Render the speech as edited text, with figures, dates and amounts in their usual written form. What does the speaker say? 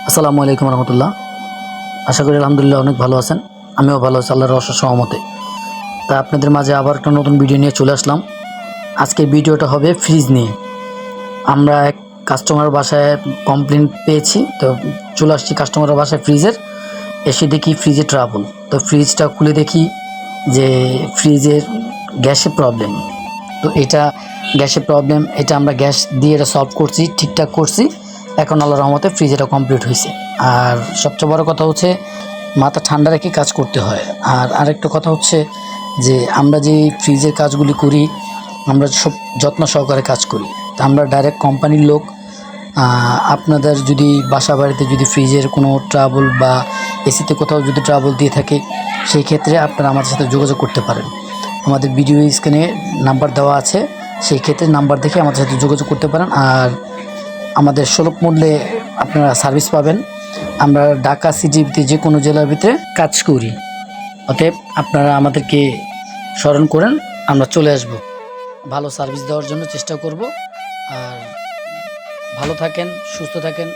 আসসালামু আলাইকুম রহমতুল্লাহ। আশা করি আলহামদুলিল্লাহ অনেক ভালো আছেন। আমিও ভালো আছি আল্লাহর অশেষ সহমতে। তা আপনাদের মাঝে আবার একটা নতুন ভিডিও নিয়ে চলে আসলাম। আজকের ভিডিওটা হবে ফ্রিজ নিয়ে। আমরা এক কাস্টমারের বাসায় কমপ্লেন পেয়েছি, তো চলে আসছি কাস্টমারের বাসায় ফ্রিজের। এসে দেখি ফ্রিজে ট্রাবল। তো ফ্রিজটা খুলে দেখি যে ফ্রিজের গ্যাসের প্রবলেম। তো এটা গ্যাসের প্রবলেম, এটা আমরা গ্যাস দিয়ে এটা সলভ করছি, ঠিকঠাক করছি। এখন আল্লাহর রহমতে ফ্রিজ এটা কমপ্লিট হয়েছে। আর সবচেয়ে বড় কথা হচ্ছে মাথা ঠান্ডা রেখে কাজ করতে হয়। আর আরেকটা কথা হচ্ছে যে আমরা যে ফ্রিজের কাজগুলি করি, আমরা সব যত্ন সহকারে কাজ করি। তা আমরা ডাইরেক্ট কোম্পানির লোক। আপনাদের যদি বাসা বাড়িতে যদি ফ্রিজের কোনো ট্রাবল বা এসিতে কোথাও যদি ট্রাবল দিয়ে থাকে, সেই ক্ষেত্রে আপনারা আমাদের সাথে যোগাযোগ করতে পারেন। আমাদের ভিডিও স্ক্রিনে নাম্বার দেওয়া আছে, সেই ক্ষেত্রে নাম্বার দেখে আমাদের সাথে যোগাযোগ করতে পারেন। আর আমাদের সুলভ মূল্যে আপনারা সার্ভিস পাবেন। আমরা ঢাকা সিটিতে যে কোনো জেলার ভিতরে কাজ করি। অতএব আপনারা আমাদেরকে স্মরণ করেন, আমরা চলে আসব। ভালো সার্ভিস দেওয়ার জন্য চেষ্টা করব। আর ভালো থাকেন, সুস্থ থাকেন।